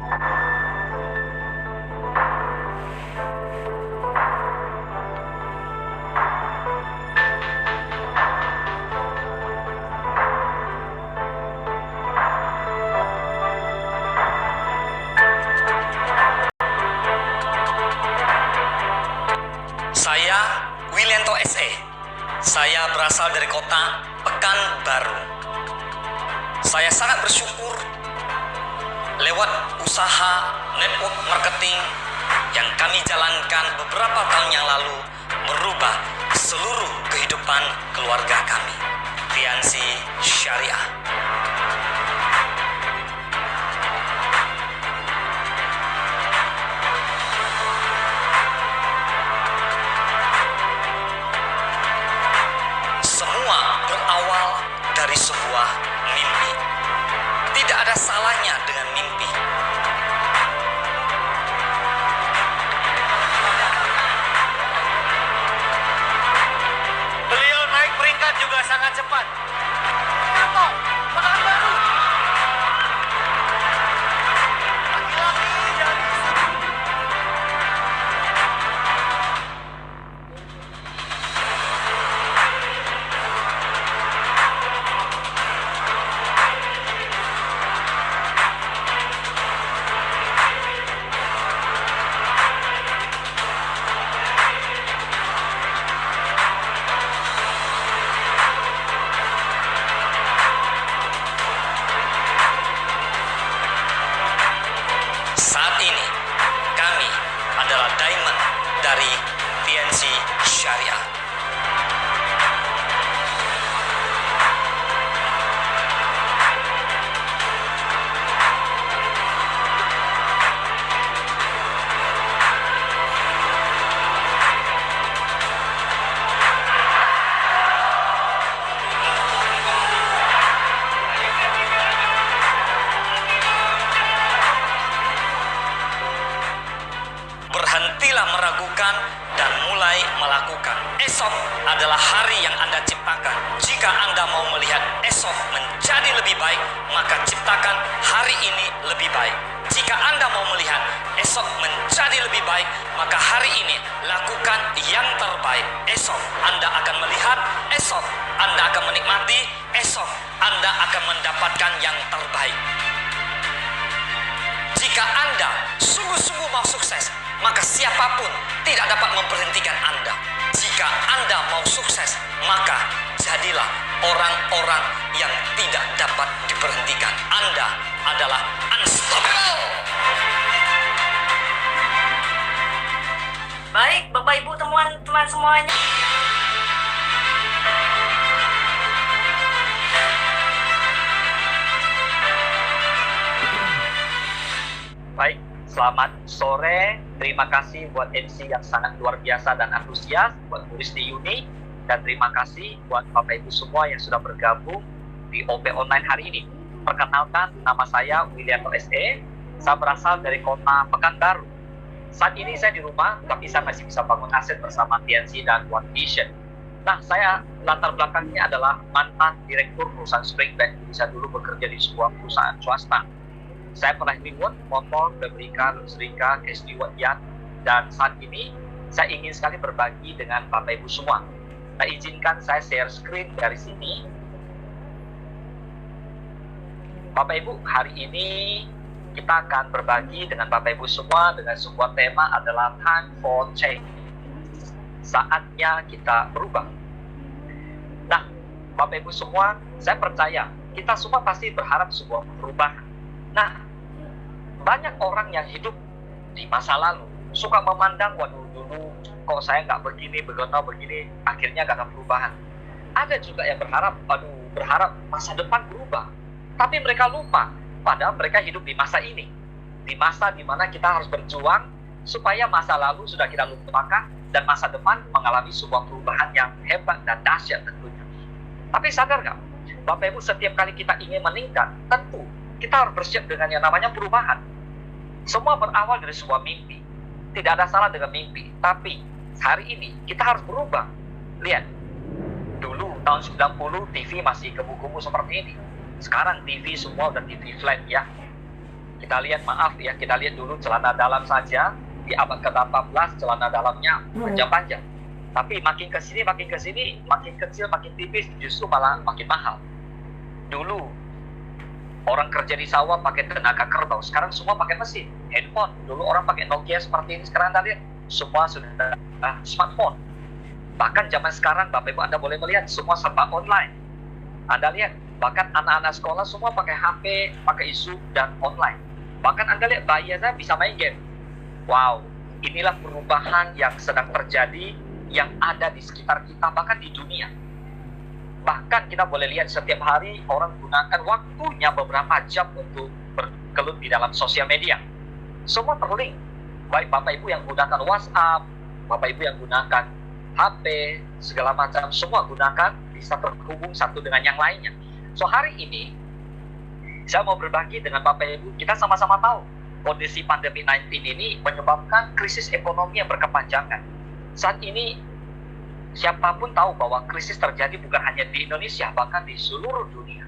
Saya Willianto SE. Saya berasal dari kota Pekanbaru. Saya sangat bersyukur lewat usaha network marketing yang kami jalankan beberapa tahun yang lalu merubah seluruh kehidupan keluarga kami. Tiansi Syariah. Semua berawal dari sebuah mimpi. Tidak ada salahnya dengan mimpi. Beliau naik peringkat juga sangat cepat. Pekanbaru. Laki-laki dari Saat ini kami adalah diamond dari Tiansi Syariah. Berhentilah meragukan dan mulai melakukan. Esok adalah hari yang Anda ciptakan. Jika Anda mau melihat esok menjadi lebih baik, maka ciptakan hari ini lebih baik. Jika Anda mau melihat esok menjadi lebih baik, maka hari ini lakukan yang terbaik. Esok Anda akan melihat, esok Anda akan menikmati, esok Anda akan mendapatkan yang terbaik. Jika Anda sungguh-sungguh mau sukses, maka siapapun tidak dapat memberhentikan Anda. Jika Anda mau sukses, maka jadilah orang-orang yang tidak dapat diberhentikan. Anda adalah unstoppable. Baik, Bapak Ibu teman-teman semuanya. Baik, selamat sore. Terima kasih buat MC yang sangat luar biasa dan antusias, buat Bu Risti Yuni, dan terima kasih buat Bapak Ibu semua yang sudah bergabung di OP Online hari ini. Perkenalkan, nama saya Willianto SE. Saya berasal dari kota Pekanbaru. Saat ini saya di rumah, tapi saya masih bisa bangun aset bersama TNC dan One Vision. Nah, saya latar belakangnya adalah mantan direktur perusahaan Springbank. Jadi saya dulu bekerja di sebuah perusahaan swasta. Saya pernah reward motor, Amerika, Luxrika, Casteward Yacht, dan saat ini saya ingin sekali berbagi dengan Bapak Ibu semua. Nah, izinkan saya share screen dari sini. Bapak Ibu, hari ini kita akan berbagi dengan Bapak Ibu semua dengan sebuah tema adalah time for change. Saatnya kita berubah. Nah, Bapak Ibu semua, saya percaya kita semua pasti berharap sebuah perubahan. Nah, banyak orang yang hidup di masa lalu suka memandang, waduh dulu kok saya nggak begini, begini, akhirnya nggak ada perubahan. Ada juga yang berharap masa depan berubah, tapi mereka lupa, padahal mereka hidup di masa ini, di masa dimana kita harus berjuang supaya masa lalu sudah kita lupakan dan masa depan mengalami sebuah perubahan yang hebat dan dahsyat tentunya. Tapi sadar nggak, Bapak Ibu, setiap kali kita ingin meningkat, tentu kita harus bersiap dengan yang namanya perubahan. Semua berawal dari sebuah mimpi. Tidak ada salah dengan mimpi. Tapi hari ini kita harus berubah. Lihat, dulu tahun 90 TV masih gemu-gemu seperti ini. Sekarang TV semua udah TV flat ya. Kita lihat, maaf ya, kita lihat dulu celana dalam saja di abad ke-18 celana dalamnya panjang-panjang. Tapi makin ke sini, makin kecil, makin tipis, justru malah makin mahal. Dulu orang kerja di sawah pakai tenaga kerbau, sekarang semua pakai mesin, handphone. Dulu orang pakai Nokia seperti ini, sekarang Anda lihat semua sudah smartphone. Bahkan zaman sekarang, Bapak Ibu, Anda boleh melihat semua serba online. Anda lihat, bahkan anak-anak sekolah semua pakai HP, pakai isu dan online. Bahkan Anda lihat bayi aja bisa main game. Wow, inilah perubahan yang sedang terjadi, yang ada di sekitar kita, bahkan di dunia. Bahkan kita boleh lihat setiap hari orang gunakan waktunya beberapa jam untuk bergelut di dalam sosial media. Semua terlink. Baik Bapak Ibu yang gunakan WhatsApp, Bapak Ibu yang gunakan HP, segala macam, semua gunakan, bisa terhubung satu dengan yang lainnya. So hari ini, saya mau berbagi dengan Bapak Ibu, kita sama-sama tahu, kondisi pandemi 19 ini menyebabkan krisis ekonomi yang berkepanjangan. Saat ini, siapapun tahu bahwa krisis terjadi bukan hanya di Indonesia, bahkan di seluruh dunia.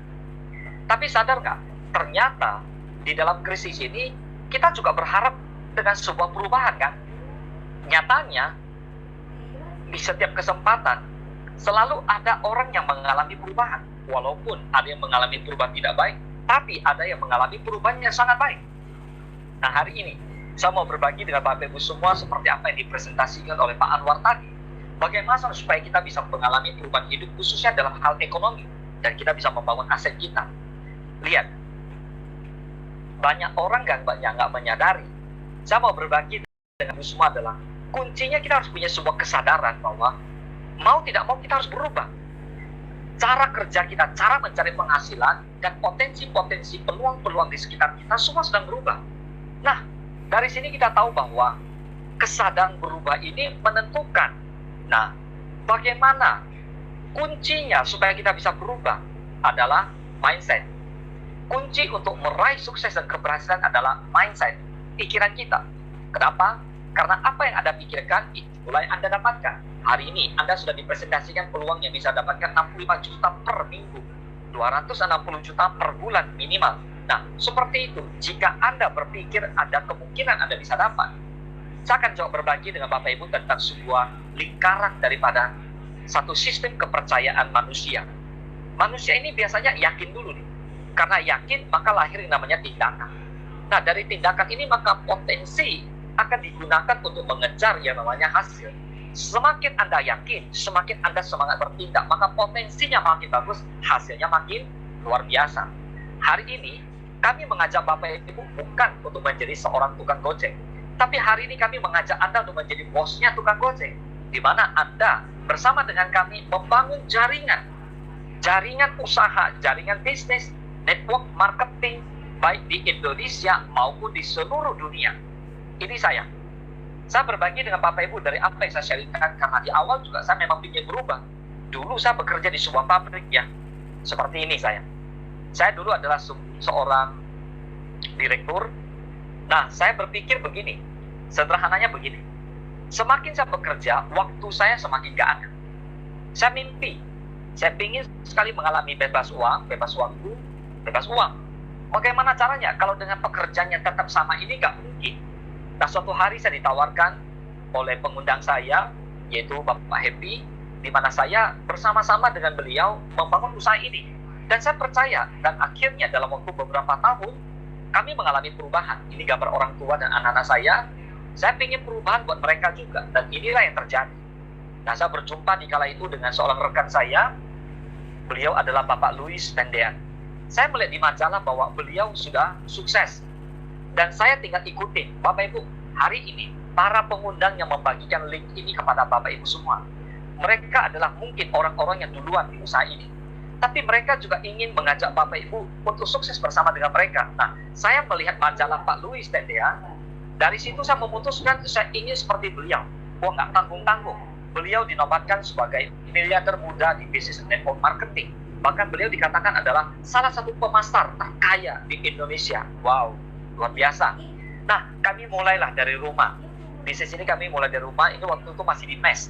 Tapi sadar nggak, ternyata di dalam krisis ini, kita juga berharap dengan sebuah perubahan kan? Nyatanya, di setiap kesempatan, selalu ada orang yang mengalami perubahan. Walaupun ada yang mengalami perubahan tidak baik, tapi ada yang mengalami perubahan yang sangat baik. Nah hari ini, saya mau berbagi dengan Bapak Ibu semua seperti apa yang dipresentasikan oleh Pak Anwar tadi. Bagaimana supaya kita bisa mengalami perubahan hidup, khususnya dalam hal ekonomi, dan kita bisa membangun aset kita. Lihat, banyak orang nggak menyadari. Saya mau berbagi dengan Ibu semua adalah, kuncinya kita harus punya sebuah kesadaran bahwa mau tidak mau kita harus berubah. Cara kerja kita, cara mencari penghasilan, dan potensi-potensi peluang-peluang di sekitar kita semua sedang berubah. Nah, dari sini kita tahu bahwa kesadaran berubah ini menentukan. Nah, bagaimana kuncinya supaya kita bisa berubah adalah mindset. Kunci untuk meraih sukses dan keberhasilan adalah mindset, pikiran kita. Kenapa? Karena apa yang Anda pikirkan, itulah yang Anda dapatkan. Hari ini, Anda sudah dipresentasikan peluang yang bisa dapatkan 65 juta per minggu, 260 juta per bulan minimal. Nah, seperti itu, jika Anda berpikir ada kemungkinan Anda bisa dapat. Saya akan coba berbagi dengan Bapak Ibu tentang sebuah lingkaran daripada satu sistem kepercayaan manusia. Manusia ini biasanya yakin dulu nih. Karena yakin, maka lahir yang namanya tindakan. Nah, dari tindakan ini maka potensi akan digunakan untuk mengejar yang namanya hasil. Semakin Anda yakin, semakin Anda semangat bertindak, maka potensinya makin bagus, hasilnya makin luar biasa. Hari ini, kami mengajak Bapak Ibu bukan untuk menjadi seorang tukang gojek, tapi hari ini kami mengajak Anda untuk menjadi bosnya tukang gojek, di mana Anda bersama dengan kami membangun jaringan usaha, jaringan bisnis, network marketing, baik di Indonesia maupun di seluruh dunia. Ini saya berbagi dengan Bapak Ibu dari apa yang saya sharingkan, karena di awal juga saya memang ingin berubah. Dulu saya bekerja di sebuah pabrik ya, seperti ini saya dulu adalah seorang direktur. Nah, saya berpikir begini, sederhananya begini, semakin saya bekerja, waktu saya semakin gak ada. Saya mimpi, saya ingin sekali mengalami bebas uang, bebas waktu, bebas uang. Bagaimana caranya? Kalau dengan pekerjaannya tetap sama ini gak mungkin. Nah, suatu hari saya ditawarkan oleh pengundang saya, yaitu Bapak Happy, di mana saya bersama-sama dengan beliau membangun usaha ini. Dan saya percaya, dan akhirnya dalam waktu beberapa tahun, kami mengalami perubahan. Ini gambar orang tua dan anak-anak saya ingin perubahan buat mereka juga, dan inilah yang terjadi. Nah, saya berjumpa di kala itu dengan seorang rekan saya, beliau adalah Bapak Louis Tendean. Saya melihat di majalah bahwa beliau sudah sukses, dan saya tinggal ikutin. Bapak Ibu, hari ini para pengundang yang membagikan link ini kepada Bapak Ibu semua, mereka adalah mungkin orang-orang yang duluan di usaha ini, tapi mereka juga ingin mengajak Bapak Ibu untuk sukses bersama dengan mereka. Nah, saya melihat majalah Pak Louis Tendean, dari situ saya memutuskan saya ingin seperti beliau. Wah, nggak tanggung-tanggung. Beliau dinobatkan sebagai miliarder muda di bisnis network marketing. Bahkan beliau dikatakan adalah salah satu pemasar terkaya di Indonesia. Wow, luar biasa. Nah, kami mulailah dari rumah. Bisnis ini kami mulai dari rumah, ini waktu itu masih di mes.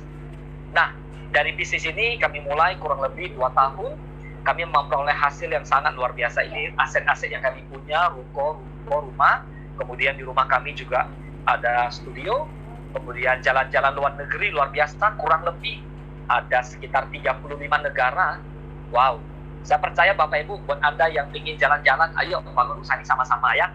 Nah, dari bisnis ini kami mulai kurang lebih 2 tahun. Kami memperoleh hasil yang sangat luar biasa. Ini aset-aset yang kami punya, ruko, toko rumah, kemudian di rumah kami juga ada studio, kemudian jalan-jalan luar negeri luar biasa, kurang lebih ada sekitar 35 negara. Wow, saya percaya Bapak Ibu, buat Anda yang ingin jalan-jalan, ayo bangun usaha ini sama-sama ya.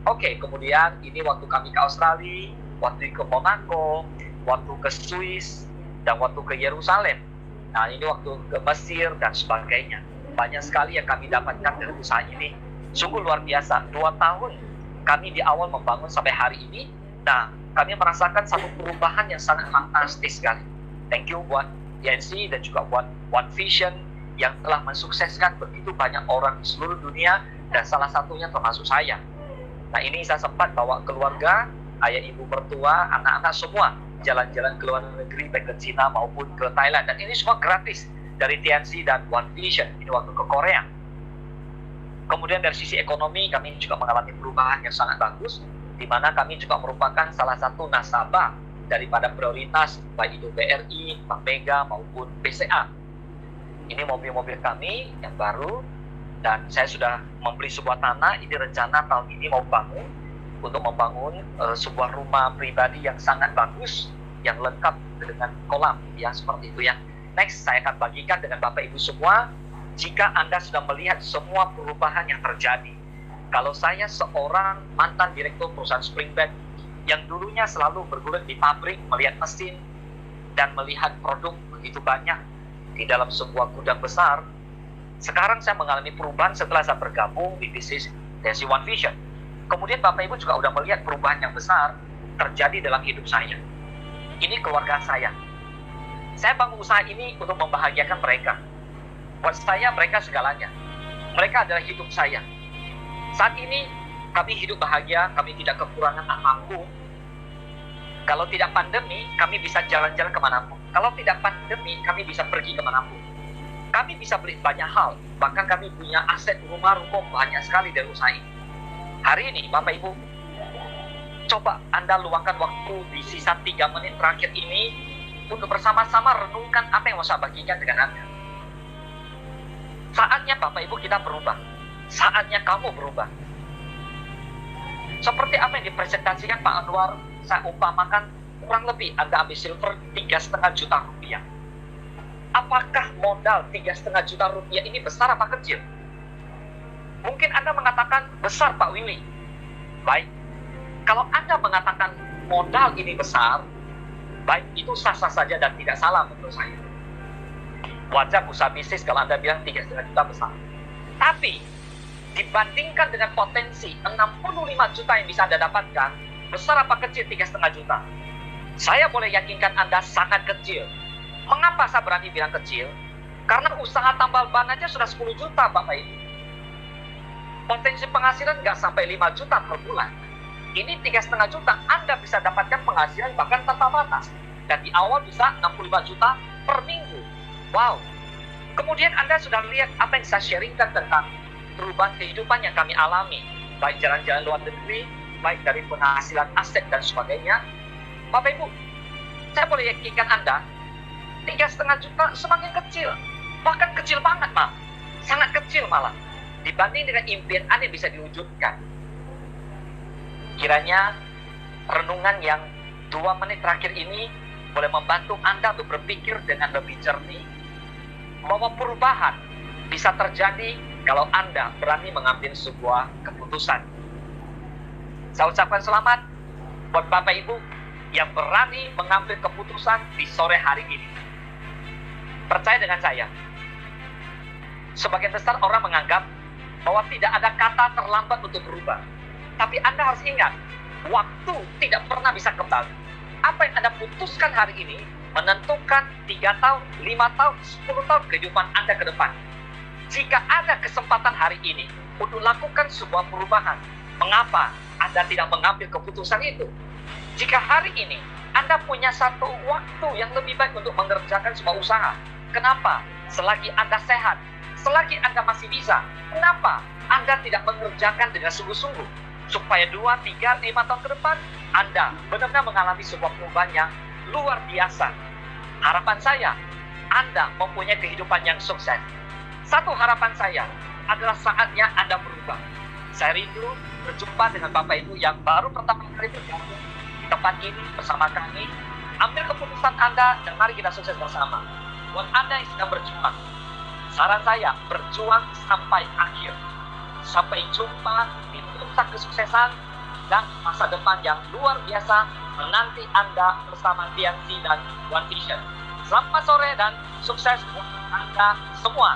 Oke, kemudian ini waktu kami ke Australia, waktu ke Monaco, waktu ke Swiss, dan waktu ke Yerusalem. Nah, ini waktu ke Mesir dan sebagainya. Banyak sekali yang kami dapatkan dari usaha ini. Sungguh luar biasa. 2 tahun kami di awal membangun sampai hari ini. Nah, kami merasakan satu perubahan yang sangat fantastis sekali. Thank you buat YNC dan juga buat One Vision yang telah mensukseskan begitu banyak orang di seluruh dunia, dan salah satunya termasuk saya. Nah, ini saya sempat bawa keluarga, ayah ibu mertua, anak-anak semua jalan-jalan ke luar negeri, baik ke Cina maupun ke Thailand. Dan ini semua gratis dari TNC dan One Vision. Ini waktu ke Korea. Kemudian dari sisi ekonomi, kami juga mengalami perubahan yang sangat bagus, di mana kami juga merupakan salah satu nasabah daripada prioritas, baik itu BRI, Bank Mega, maupun BCA. Ini mobil-mobil kami yang baru, dan saya sudah membeli sebuah tanah. Ini rencana tahun ini mau bangun, untuk membangun sebuah rumah pribadi yang sangat bagus, yang lengkap dengan kolam, ya seperti itu ya. Next, saya akan bagikan dengan Bapak Ibu semua, jika Anda sudah melihat semua perubahan yang terjadi. Kalau saya seorang mantan direktur perusahaan Springbed, yang dulunya selalu bergulir di pabrik, melihat mesin, dan melihat produk begitu banyak di dalam sebuah gudang besar, sekarang saya mengalami perubahan setelah saya bergabung di bisnis TNC One Vision. Kemudian Bapak Ibu juga udah melihat perubahan yang besar terjadi dalam hidup saya. Ini keluarga saya. Saya bangun usaha ini untuk membahagiakan mereka. Buat saya, mereka segalanya. Mereka adalah hidup saya. Saat ini, kami hidup bahagia, kami tidak kekurangan apapun. Kalau tidak pandemi, kami bisa jalan-jalan kemanapun. Kalau tidak pandemi, kami bisa pergi kemanapun. Kami bisa beli banyak hal, bahkan kami punya aset rumah-rumah banyak sekali dari usaha ini. Hari ini, Bapak Ibu, coba Anda luangkan waktu di sisa 3 menit terakhir ini untuk bersama-sama renungkan apa yang mau saya bagikan dengan Anda. Saatnya Bapak Ibu kita berubah. Saatnya kamu berubah. Seperti apa yang dipresentasikan Pak Anwar, saya umpamakan kurang lebih Anda ambil silver 3,5 juta rupiah. Apakah modal 3,5 juta rupiah ini besar apa kecil? Mungkin Anda mengatakan besar Pak Willy. Baik, kalau Anda mengatakan modal ini besar, baik, itu sah-sah saja dan tidak salah menurut saya. Wajar usaha bisnis kalau Anda bilang 3,5 juta besar. Tapi, dibandingkan dengan potensi 65 juta yang bisa Anda dapatkan, besar apa kecil 3,5 juta? Saya boleh yakinkan Anda sangat kecil. Mengapa saya berani bilang kecil? Karena usaha tambal ban aja sudah 10 juta Bapak Ibu. Potensi penghasilan nggak sampai 5 juta per bulan. Ini 3,5 juta, Anda bisa dapatkan penghasilan bahkan tanpa batas. Dan di awal bisa 65 juta per minggu. Wow. Kemudian Anda sudah lihat apa yang saya sharingkan tentang perubahan kehidupan yang kami alami. Baik jalan-jalan luar negeri, baik dari penghasilan aset dan sebagainya. Bapak Ibu, saya boleh yakinkan Anda, 3,5 juta semakin kecil. Bahkan kecil banget, Mak. Sangat kecil malah. Dibanding dengan impian Anda yang bisa diwujudkan. Kiranya renungan yang 2 menit terakhir ini boleh membantu Anda untuk berpikir dengan lebih jernih, bahwa perubahan bisa terjadi kalau Anda berani mengambil sebuah keputusan. Saya ucapkan selamat buat Bapak Ibu yang berani mengambil keputusan di sore hari ini. Percaya dengan saya, sebagian besar orang menganggap bahwa tidak ada kata terlambat untuk berubah. Tapi Anda harus ingat, waktu tidak pernah bisa kembali. Apa yang Anda putuskan hari ini menentukan 3 tahun, 5 tahun, 10 tahun kehidupan Anda ke depan. Jika ada kesempatan hari ini untuk lakukan sebuah perubahan, mengapa Anda tidak mengambil keputusan itu? Jika hari ini Anda punya satu waktu yang lebih baik untuk mengerjakan sebuah usaha, kenapa? Selagi Anda sehat, selagi Anda masih bisa, kenapa Anda tidak mengerjakan dengan sungguh-sungguh? Supaya 2, 3, 5 tahun ke depan, Anda benar-benar mengalami sebuah perubahan yang luar biasa. Harapan saya, Anda mempunyai kehidupan yang sukses. Satu harapan saya adalah saatnya Anda berubah. Saya rindu berjumpa dengan Bapak Ibu yang baru pertama kali bergabung di tempat ini bersama kami. Ambil keputusan Anda dan mari kita sukses bersama. Buat Anda yang sedang berjuang, saran saya, berjuang sampai akhir. Sampai jumpa di puncak kesuksesan dan masa depan yang luar biasa menanti Anda bersama TNC dan One Vision. Selamat sore dan sukses buat Anda semua.